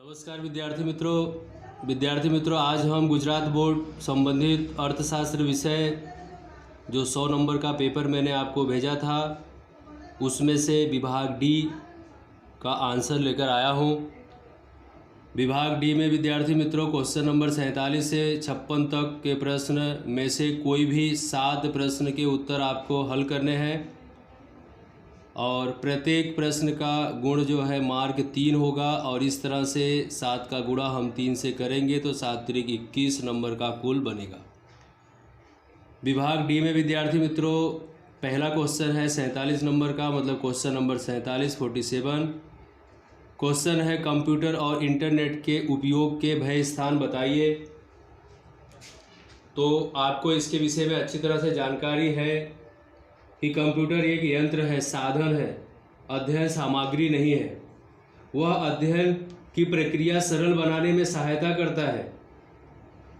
नमस्कार विद्यार्थी मित्रों आज हम गुजरात बोर्ड संबंधित अर्थशास्त्र विषय जो 100 नंबर का पेपर मैंने आपको भेजा था उसमें से विभाग डी का आंसर लेकर आया हूं। विभाग डी में विद्यार्थी मित्रों क्वेश्चन नंबर 47 से 56 तक के प्रश्न में से कोई भी 7 प्रश्न के उत्तर आपको हल करने हैं और प्रत्येक प्रश्न का गुण जो है मार्क 3 होगा और इस तरह से 7 का गुणा हम 3 से करेंगे तो 7 त्रिक 21 नंबर का कुल बनेगा। विभाग डी में विद्यार्थी मित्रों पहला क्वेश्चन है 47 नंबर का, मतलब क्वेश्चन नंबर 47 क्वेश्चन है कंप्यूटर और इंटरनेट के उपयोग के भय स्थान बताइए। तो आपको इसके विषय में अच्छी तरह से जानकारी है कि कंप्यूटर एक यंत्र है, साधन है, अध्ययन सामग्री नहीं है। वह अध्ययन की प्रक्रिया सरल बनाने में सहायता करता है।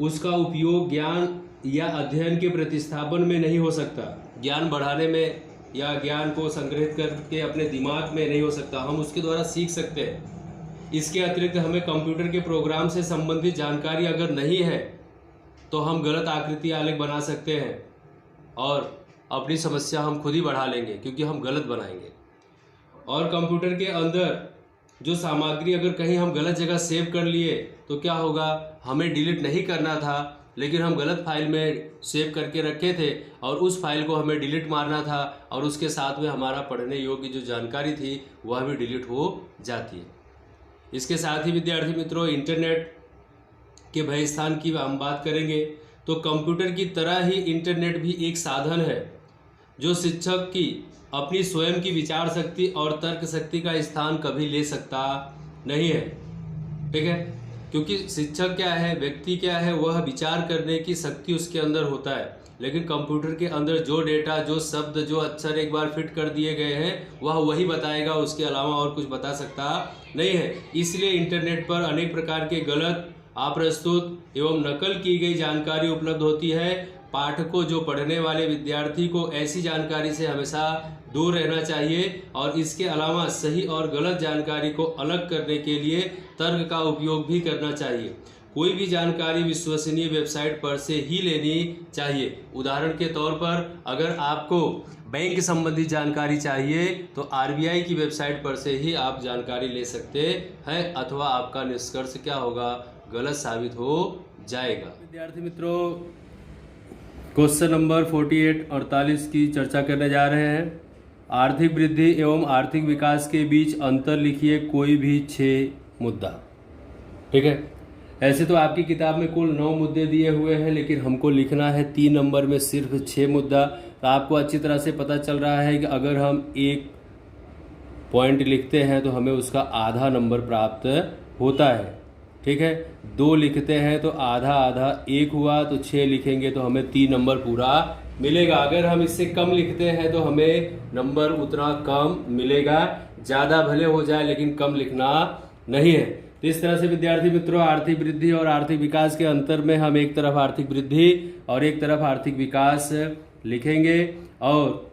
उसका उपयोग ज्ञान या अध्ययन के प्रतिस्थापन में नहीं हो सकता, ज्ञान बढ़ाने में या ज्ञान को संग्रहित करके अपने दिमाग में नहीं हो सकता। हम उसके द्वारा सीख सकते हैं। इसके अतिरिक्त हमें कंप्यूटर के प्रोग्राम से संबंधित जानकारी अगर नहीं है तो हम गलत आकृति आलेख बना सकते हैं और अपनी समस्या हम खुद ही बढ़ा लेंगे क्योंकि हम गलत बनाएंगे। और कंप्यूटर के अंदर जो सामग्री अगर कहीं हम गलत जगह सेव कर लिए तो क्या होगा, हमें डिलीट नहीं करना था लेकिन हम गलत फाइल में सेव करके रखे थे और उस फाइल को हमें डिलीट मारना था और उसके साथ में हमारा पढ़ने योग्य जो जानकारी थी वह भी डिलीट हो जाती है। इसके साथ ही विद्यार्थी मित्रों इंटरनेट के भय स्थान की हम बात करेंगे तो कंप्यूटर की तरह ही इंटरनेट भी एक साधन है जो शिक्षक की अपनी स्वयं की विचार शक्ति और तर्क शक्ति का स्थान कभी ले सकता नहीं है। ठीक है, क्योंकि शिक्षक क्या है, व्यक्ति क्या है, वह विचार करने की शक्ति उसके अंदर होता है, लेकिन कंप्यूटर के अंदर जो डेटा, जो शब्द, जो अक्षर एक बार फिट कर दिए गए हैं वह वही बताएगा, उसके अलावा और कुछ बता सकता नहीं है। इसलिए इंटरनेट पर अनेक प्रकार के गलत, अप्रस्तुत एवं नकल की गई जानकारी उपलब्ध होती है। पाठकों, जो पढ़ने वाले विद्यार्थी को ऐसी जानकारी से हमेशा दूर रहना चाहिए और इसके अलावा सही और गलत जानकारी को अलग करने के लिए तर्क का उपयोग भी करना चाहिए। कोई भी जानकारी विश्वसनीय वेबसाइट पर से ही लेनी चाहिए। उदाहरण के तौर पर अगर आपको बैंक संबंधी जानकारी चाहिए तो आरबीआई की वेबसाइट पर से ही आप जानकारी ले सकते हैं अथवा आपका निष्कर्ष क्या होगा, गलत साबित हो जाएगा। विद्यार्थी मित्रों क्वेश्चन नंबर 48 की चर्चा करने जा रहे हैं। आर्थिक वृद्धि एवं आर्थिक विकास के बीच अंतर लिखिए कोई भी 6 मुद्दा। ठीक है, ऐसे तो आपकी किताब में कुल 9 मुद्दे दिए हुए हैं लेकिन हमको लिखना है 3 नंबर में सिर्फ 6 मुद्दा। तो आपको अच्छी तरह से पता चल रहा है कि अगर हम एक पॉइंट लिखते हैं तो हमें उसका आधा नंबर प्राप्त होता है। ठीक है, 2 लिखते हैं तो आधा आधा 1 हुआ, तो 6 लिखेंगे तो हमें 3 नंबर पूरा मिलेगा। अगर हम इससे कम लिखते हैं तो हमें नंबर उतना कम मिलेगा। ज़्यादा भले हो जाए लेकिन कम लिखना नहीं है। तो इस तरह से विद्यार्थी मित्रों आर्थिक वृद्धि और आर्थिक विकास के अंतर में हम एक तरफ आर्थिक वृद्धि और एक तरफ आर्थिक विकास लिखेंगे। और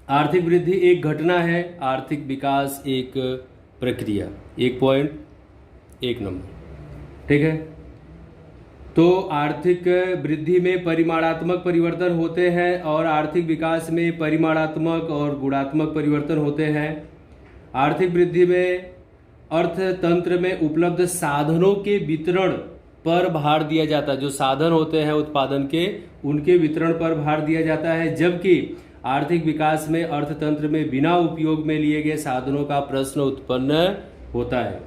आर्थिक वृद्धि एक घटना है, आर्थिक विकास एक प्रक्रिया। 1 पॉइंट 1 नंबर। ठीक है, तो आर्थिक वृद्धि में परिमाणात्मक परिवर्तन होते हैं और आर्थिक विकास में परिमाणात्मक और गुणात्मक परिवर्तन होते हैं। आर्थिक वृद्धि में अर्थतंत्र में उपलब्ध साधनों के वितरण पर भार दिया जाता है। जो साधन होते हैं उत्पादन के, उनके वितरण पर भार दिया जाता है, जबकि आर्थिक विकास में अर्थतंत्र में बिना उपयोग में लिए गए साधनों का प्रश्न उत्पन्न होता है।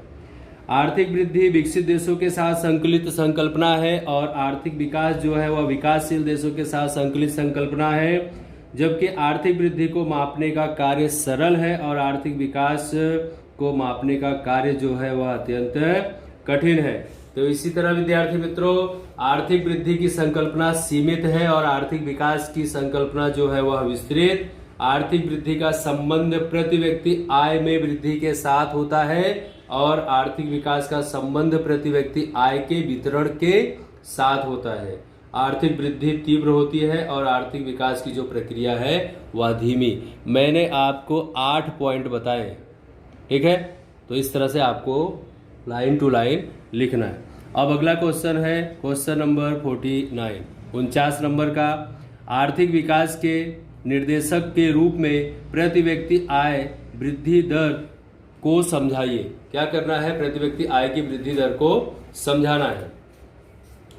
आर्थिक वृद्धि विकसित देशों के साथ संकलित संकल्पना है और आर्थिक विकास जो है वह विकासशील देशों के साथ संकलित संकल्पना है, जबकि आर्थिक वृद्धि को मापने का कार्य सरल है और आर्थिक विकास को मापने का कार्य जो है वह अत्यंत कठिन है। तो इसी तरह विद्यार्थी मित्रों आर्थिक वृद्धि की संकल्पना सीमित है और आर्थिक विकास की संकल्पना जो है वह विस्तृत। आर्थिक वृद्धि का संबंध प्रति व्यक्ति आय में वृद्धि के साथ होता है और आर्थिक विकास का संबंध प्रति व्यक्ति आय के वितरण के साथ होता है। आर्थिक वृद्धि तीव्र होती है और आर्थिक विकास की जो प्रक्रिया है वह धीमी। मैंने आपको 8 पॉइंट बताए। ठीक है, तो इस तरह से आपको लाइन टू लाइन लिखना है। अब अगला क्वेश्चन है क्वेश्चन नंबर 49, 49 नंबर का। आर्थिक विकास के निर्देशक के रूप में प्रति व्यक्ति आय वृद्धि दर को समझाइए। क्या करना है? प्रति व्यक्ति आय की वृद्धि दर को समझाना है।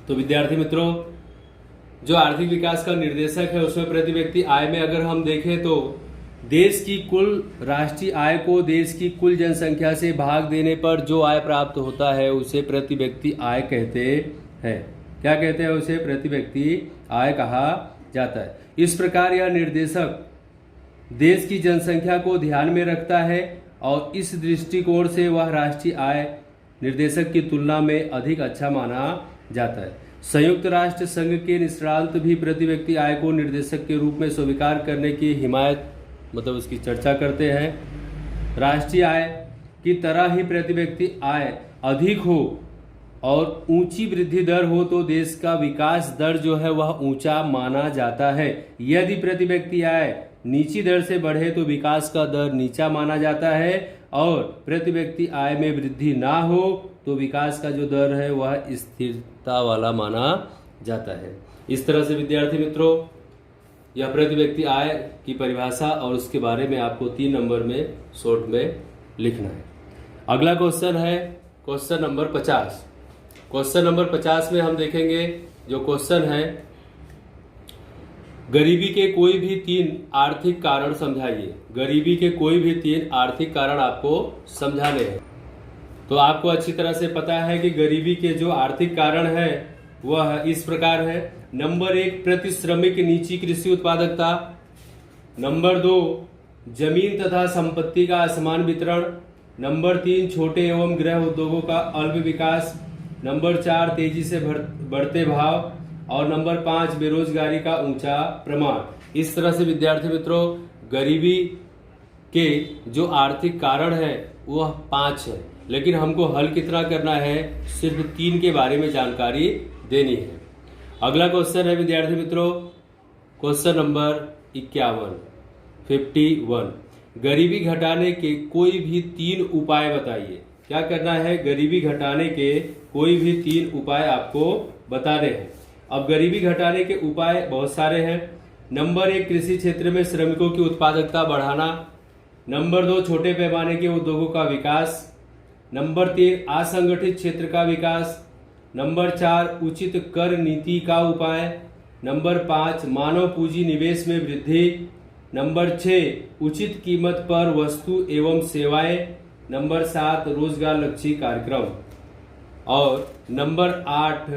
तो विद्यार्थी मित्रों, जो आर्थिक विकास का निर्देशक है उसमें प्रति व्यक्ति आय में अगर हम देखें तो देश की कुल राष्ट्रीय आय को देश की कुल जनसंख्या से भाग देने पर जो आय प्राप्त होता है उसे प्रति व्यक्ति आय कहते हैं। क्या कहते हैं? उसे प्रति व्यक्ति आय कहा जाता है। इस प्रकार यह निर्देशक देश की जनसंख्या को ध्यान में रखता है और इस दृष्टिकोण से वह राष्ट्रीय आय निर्देशक की तुलना में अधिक अच्छा माना जाता है। संयुक्त राष्ट्र संघ के निष्णात भी प्रति व्यक्ति आय को निर्देशक के रूप में स्वीकार करने की हिमायत उसकी चर्चा करते हैं। राष्ट्रीय आय की तरह ही प्रति व्यक्ति आय अधिक हो और ऊंची वृद्धि दर हो तो देश का विकास दर जो है वह ऊंचा माना जाता है। यदि प्रति व्यक्ति आय नीची दर से बढ़े तो विकास का दर नीचा माना जाता है और प्रति व्यक्ति आय में वृद्धि ना हो तो विकास का जो दर है वह स्थिरता वाला माना जाता है। इस तरह से विद्यार्थी मित्रों, यह प्रति व्यक्ति आय की परिभाषा और उसके बारे में आपको 3 नंबर में शॉर्ट में लिखना है। अगला क्वेश्चन है क्वेश्चन नंबर 50। क्वेश्चन नंबर 50 में हम देखेंगे जो क्वेश्चन है, गरीबी के कोई भी 3 आर्थिक कारण समझाइए। गरीबी के कोई भी 3 आर्थिक कारण आपको समझाने हैं। तो आपको अच्छी तरह से पता है कि गरीबी के जो आर्थिक कारण है वह इस प्रकार है। नंबर 1, प्रति श्रमिक नीची कृषि उत्पादकता। नंबर 2, जमीन तथा संपत्ति का असमान वितरण। नंबर 3, छोटे एवं गृह उद्योगों का अल्प विकास। नंबर 4, तेजी से बढ़ते भाव। और नंबर 5, बेरोजगारी का ऊंचा प्रमाण। इस तरह से विद्यार्थी मित्रों, गरीबी के जो आर्थिक कारण है वह 5 है, लेकिन हमको हल कितना करना है? सिर्फ 3 के बारे में जानकारी देनी है। अगला क्वेश्चन है विद्यार्थी मित्रों क्वेश्चन नंबर 51, गरीबी घटाने के कोई भी 3 उपाय बताइए। क्या करना है? गरीबी घटाने के कोई भी 3 उपाय आपको बताने हैं। अब गरीबी घटाने के उपाय बहुत सारे हैं। नंबर 1, कृषि क्षेत्र में श्रमिकों की उत्पादकता बढ़ाना। नंबर 2, छोटे पैमाने के उद्योगों का विकास। नंबर 3, असंगठित क्षेत्र का विकास। नंबर 4, उचित कर नीति का उपाय। नंबर 5, मानव पूंजी निवेश में वृद्धि। नंबर 6, उचित कीमत पर वस्तु एवं सेवाएं। नंबर 7, रोजगार लक्षी कार्यक्रम। और नंबर 8,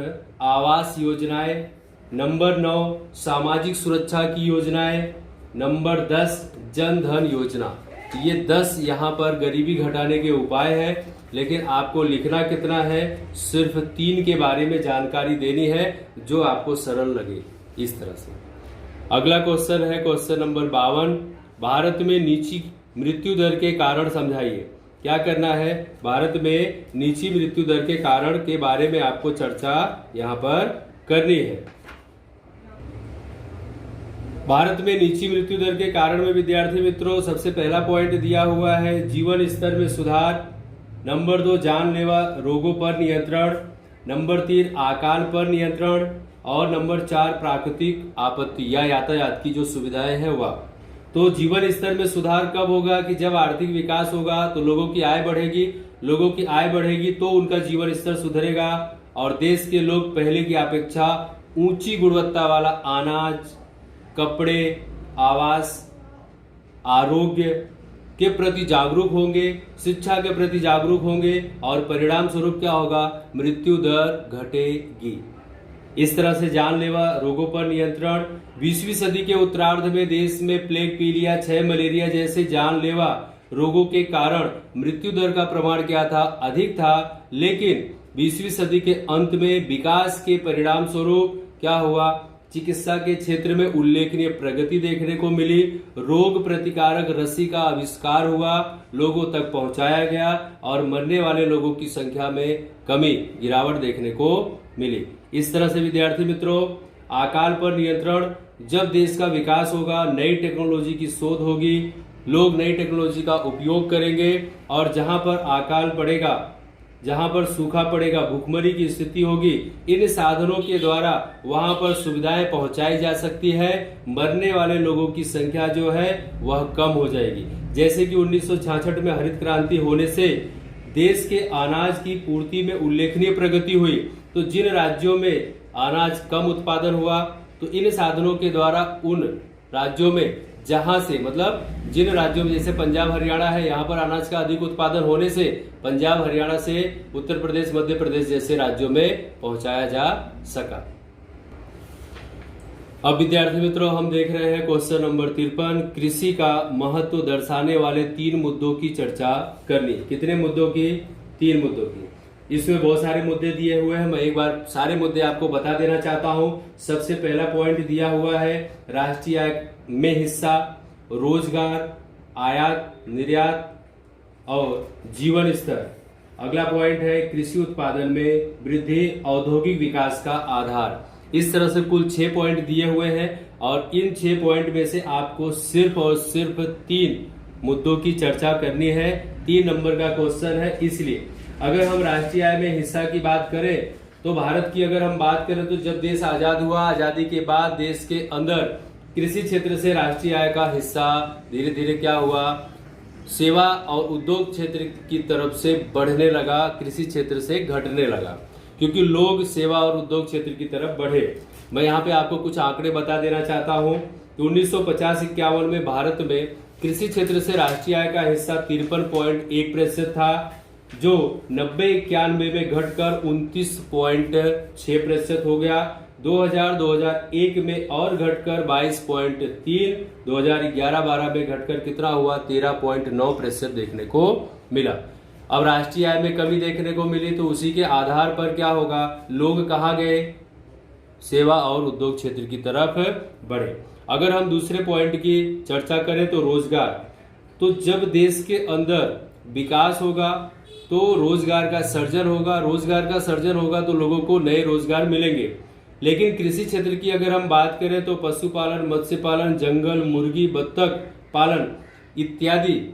आवास योजनाएं। नंबर 9, सामाजिक सुरक्षा की योजनाएं। नंबर 10, जन धन योजना। ये 10 यहाँ पर गरीबी घटाने के उपाय हैं, लेकिन आपको लिखना कितना है? सिर्फ 3 के बारे में जानकारी देनी है जो आपको सरल लगे। इस तरह से अगला क्वेश्चन है क्वेश्चन नंबर 52, भारत में नीची मृत्यु दर के कारण समझाइए। क्या करना है? भारत में नीची मृत्यु दर के कारण के बारे में आपको चर्चा यहाँ पर करनी है। भारत में नीची मृत्यु दर के कारण में विद्यार्थी मित्रों सबसे पहला पॉइंट दिया हुआ है जीवन स्तर में सुधार। नंबर 2, जानलेवा रोगों पर नियंत्रण। नंबर 3, अकाल पर नियंत्रण। और नंबर 4, प्राकृतिक आपत्ति या यातायात की जो सुविधाएं हैं वह। तो जीवन स्तर में सुधार कब होगा? कि जब आर्थिक विकास होगा तो लोगों की आय बढ़ेगी। लोगों की आय बढ़ेगी तो उनका जीवन स्तर सुधरेगा और देश के लोग पहले की अपेक्षा ऊंची गुणवत्ता वाला अनाज, कपड़े, आवास, आरोग्य के प्रति जागरूक होंगे, शिक्षा के प्रति जागरूक होंगे और परिणाम स्वरूप क्या होगा? मृत्यु दर घटेगी। इस तरह से जानलेवा रोगों पर नियंत्रण। 20वीं सदी के उत्तरार्ध में देश में प्लेग, पीलिया, क्षय, मलेरिया जैसे जानलेवा रोगों के कारण मृत्यु दर का प्रमाण क्या था? अधिक था। लेकिन 20वीं सदी के अंत में विकास के परिणाम स्वरूप क्या हुआ? चिकित्सा के क्षेत्र में उल्लेखनीय प्रगति देखने को मिली। रोग प्रतिकारक रस्सी का आविष्कार हुआ, लोगों तक पहुंचाया गया और मरने वाले लोगों की संख्या में कमी, गिरावट देखने को मिली। इस तरह से विद्यार्थी मित्रों, अकाल पर नियंत्रण, जब देश का विकास होगा, नई टेक्नोलॉजी की शोध होगी, लोग नई टेक्नोलॉजी का उपयोग करेंगे और जहां पर अकाल पड़ेगा जहां पर सूखा पड़ेगा, भूखमरी की स्थिति होगी, इन साधनों के द्वारा वहां पर सुविधाएं पहुंचाई जा सकती है। मरने वाले लोगों की संख्या जो है वह कम हो जाएगी। जैसे कि 1966 में हरित क्रांति होने से देश के अनाज की पूर्ति में उल्लेखनीय प्रगति हुई। तो जिन राज्यों में अनाज कम उत्पादन हुआ, तो इन साधनों के द्वारा उन राज्यों में जहां से, मतलब जिन राज्यों में, जैसे पंजाब हरियाणा है, यहाँ पर अनाज का अधिक उत्पादन होने से पंजाब हरियाणा से उत्तर प्रदेश मध्य प्रदेश जैसे राज्यों में पहुंचाया जा सका। अब विद्यार्थी मित्रों हम देख रहे हैं क्वेश्चन नंबर 53, कृषि का महत्व दर्शाने वाले 3 मुद्दों की चर्चा करनी। कितने मुद्दों की? 3 मुद्दों की। इसमें बहुत सारे मुद्दे दिए हुए हैं, मैं एक बार सारे मुद्दे आपको बता देना चाहता हूं। सबसे पहला पॉइंट दिया हुआ है राष्ट्रीय आय में हिस्सा, रोजगार, आयात निर्यात और जीवन स्तर। अगला पॉइंट है कृषि उत्पादन में वृद्धि, औद्योगिक विकास का आधार। इस तरह से कुल 6 पॉइंट दिए हुए हैं और इन 6 पॉइंट में से आपको सिर्फ और सिर्फ 3 मुद्दों की चर्चा करनी है। 3 नंबर का क्वेश्चन है। इसलिए अगर हम राष्ट्रीय आय में हिस्सा की बात करें तो भारत की अगर हम बात करें तो जब देश आजाद हुआ, आजादी के बाद देश के अंदर कृषि क्षेत्र से राष्ट्रीय आय का हिस्सा धीरे धीरे क्या हुआ, सेवा और उद्योग क्षेत्र की तरफ से बढ़ने लगा, कृषि क्षेत्र से घटने लगा, क्योंकि लोग सेवा और उद्योग क्षेत्र की तरफ बढ़े। मैं यहाँ पे आपको कुछ आंकड़े बता देना चाहता हूँ कि 1950-51 में भारत में कृषि क्षेत्र से राष्ट्रीय आय का हिस्सा 53.1% था, जो 90-91 में घटकर 29.6% हो गया। 2000-2001 में और घटकर 22.3, 2011-12 में घटकर कितना हुआ, 13.9% देखने को मिला। अब राष्ट्रीय आय में कमी देखने को मिली तो उसी के आधार पर क्या होगा, लोग कहाँ गए, सेवा और उद्योग क्षेत्र की तरफ बढ़े। अगर हम दूसरे पॉइंट की चर्चा करें तो रोजगार, तो जब देश के अंदर विकास होगा तो रोजगार का सर्जन होगा, रोजगार का सर्जन होगा तो लोगों को नए रोजगार मिलेंगे। लेकिन कृषि क्षेत्र की अगर हम बात करें तो पशुपालन, मत्स्य पालन, जंगल, मुर्गी, बत्तख पालन इत्यादि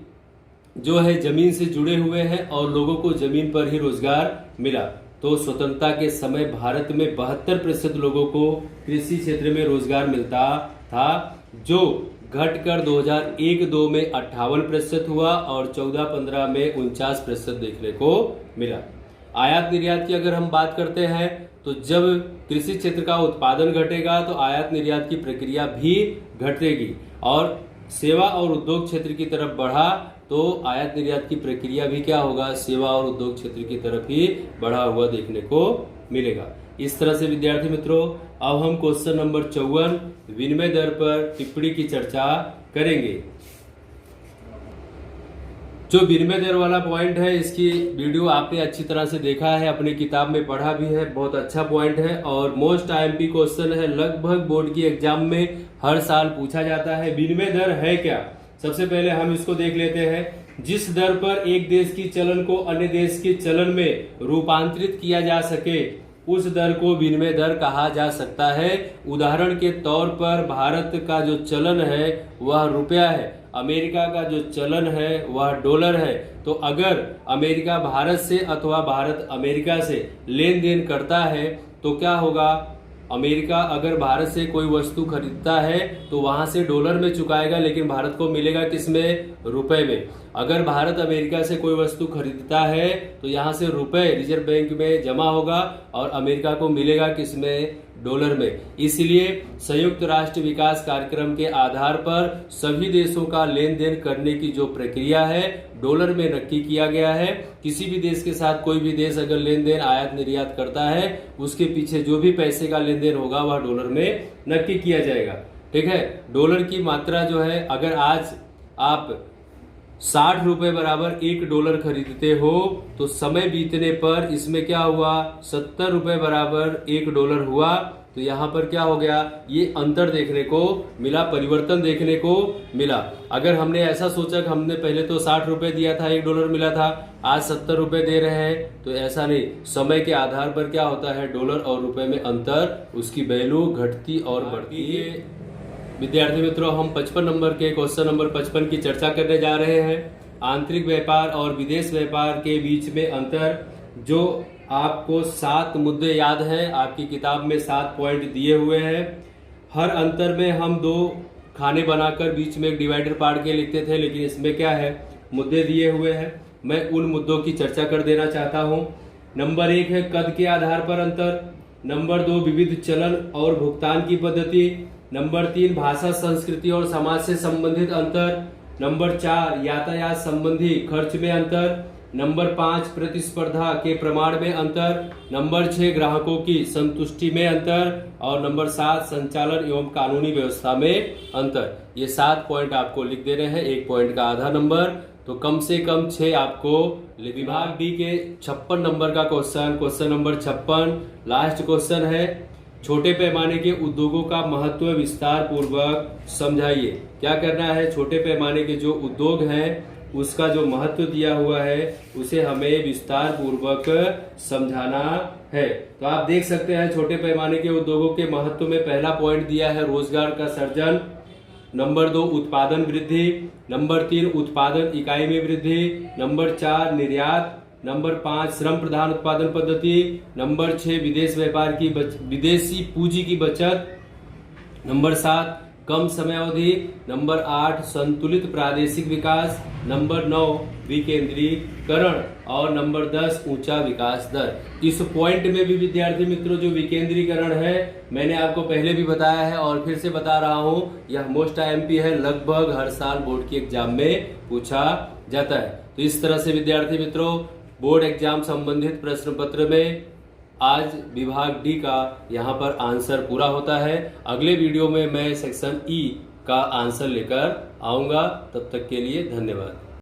जो है जमीन से जुड़े हुए हैं और लोगों को जमीन पर ही रोजगार मिला। तो स्वतंत्रता के समय भारत में 72% लोगों को कृषि क्षेत्र में रोजगार मिलता था, जो घटकर 2001-2 में 58% हुआ और 14-15 में 49% देखने को मिला। आयात निर्यात की अगर हम बात करते हैं तो जब कृषि क्षेत्र का उत्पादन घटेगा तो आयात निर्यात की प्रक्रिया भी घटेगी, और सेवा और उद्योग क्षेत्र की तरफ बढ़ा तो आयात निर्यात की प्रक्रिया भी क्या होगा, सेवा और उद्योग क्षेत्र की तरफ ही बढ़ा हुआ देखने को मिलेगा। इस तरह से विद्यार्थी मित्रों अब हम क्वेश्चन नंबर 54 विनिमय दर पर टिप्पणी की चर्चा करेंगे। जो विनिमय दर वाला पॉइंट है इसकी वीडियो आपने अच्छी तरह से देखा है, अपनी किताब में पढ़ा भी है, बहुत अच्छा पॉइंट है और मोस्ट आईएमपी क्वेश्चन है, लगभग बोर्ड की एग्जाम में हर साल पूछा जाता है। विनिमय दर है क्या? सबसे पहले हम इसको देख लेते हैं। जिस दर पर एक देश की चलन को अन्य देश के चलन में रूपांतरित किया जा सके उस दर को विनिमय दर कहा जा सकता है। उदाहरण के तौर पर भारत का जो चलन है वह रुपया है, अमेरिका का जो चलन है वह डॉलर है। तो अगर अमेरिका भारत से अथवा भारत अमेरिका से लेन देन करता है तो क्या होगा, अमेरिका अगर भारत से कोई वस्तु खरीदता है तो वहां से डॉलर में चुकाएगा, लेकिन भारत को मिलेगा किसमें, रुपए में। अगर भारत अमेरिका से कोई वस्तु खरीदता है तो यहाँ से रुपए रिजर्व बैंक में जमा होगा और अमेरिका को मिलेगा किसमें, डॉलर में। इसलिए संयुक्त राष्ट्र विकास कार्यक्रम के आधार पर सभी देशों का लेन देन करने की जो प्रक्रिया है डॉलर में नक्की किया गया है। किसी भी देश के साथ कोई भी देश अगर लेन देन आयात निर्यात करता है उसके पीछे जो भी पैसे का लेन देन होगा वह डॉलर में नक्की किया जाएगा। ठीक है, डॉलर की मात्रा जो है, अगर आज आप 60 रुपए बराबर 1 डॉलर खरीदते हो तो समय बीतने पर इसमें क्या हुआ, 70 रुपए बराबर 1 डॉलर हुआ। तो यहाँ पर क्या हो गया, ये अंतर देखने को मिला, परिवर्तन देखने को मिला। अगर हमने ऐसा सोचा कि हमने पहले तो 60 रुपए दिया था 1 डॉलर मिला था, आज 70 रुपए दे रहे हैं, तो ऐसा नहीं, समय के आधार पर क्या होता है, डॉलर और रुपए में अंतर, उसकी वैल्यू घटती और बढ़ती है। विद्यार्थी मित्रों हम 55 नंबर के क्वेश्चन नंबर 55 की चर्चा करने जा रहे हैं। आंतरिक व्यापार और विदेश व्यापार के बीच में अंतर। जो आपको 7 मुद्दे याद हैं, आपकी किताब में 7 पॉइंट दिए हुए हैं। हर अंतर में हम 2 खाने बनाकर बीच में एक डिवाइडर पाड़ के लिखते थे, लेकिन इसमें क्या है, मुद्दे दिए हुए हैं। मैं उन मुद्दों की चर्चा कर देना चाहता हूं। नंबर 1 है कद के आधार पर अंतर। नंबर 2 विविध चलन और भुगतान की पद्धति। नंबर 3 भाषा, संस्कृति और समाज से संबंधित अंतर। नंबर 4 यातायात संबंधी खर्च में अंतर। नंबर 5 प्रतिस्पर्धा के प्रमाण में अंतर। नंबर 6 ग्राहकों की संतुष्टि में अंतर। और नंबर 7 संचालन एवं कानूनी व्यवस्था में अंतर। ये 7 पॉइंट आपको लिख देने हैं, 1 पॉइंट का आधा नंबर, तो कम से कम 6 आपको। विभाग डी के 56 नंबर का क्वेश्चन नंबर 56 लास्ट क्वेश्चन है। छोटे पैमाने के उद्योगों का महत्व विस्तार पूर्वक समझाइए। क्या करना है, छोटे पैमाने के जो उद्योग हैं उसका जो महत्व दिया हुआ है उसे हमें विस्तार पूर्वक समझाना है। तो आप देख सकते हैं छोटे पैमाने के उद्योगों के महत्व में पहला पॉइंट दिया है रोजगार का सृजन। नंबर 2 उत्पादन वृद्धि। नंबर 3 उत्पादन इकाई में वृद्धि। नंबर 4 निर्यात। नंबर 5 श्रम प्रधान उत्पादन पद्धति। नंबर 6 विदेश व्यापार की विदेशी पूंजी की बचत। नंबर 7 कम समयावधि। नंबर 8 संतुलित प्रादेशिक विकास। नंबर 9 विकेंद्रीकरण। और नंबर 10 ऊंचा विकास दर। इस पॉइंट में भी विद्यार्थी मित्रों जो विकेंद्रीकरण है मैंने आपको पहले भी बताया है और फिर से बता रहा हूं, यह मोस्ट आईएमपी है, लगभग हर साल बोर्ड की एग्जाम में पूछा जाता है। तो इस तरह से विद्यार्थी मित्रों बोर्ड एग्जाम संबंधित प्रश्न पत्र में आज विभाग डी का यहाँ पर आंसर पूरा होता है। अगले वीडियो में मैं सेक्शन ई का आंसर लेकर आऊंगा। तब तक के लिए धन्यवाद।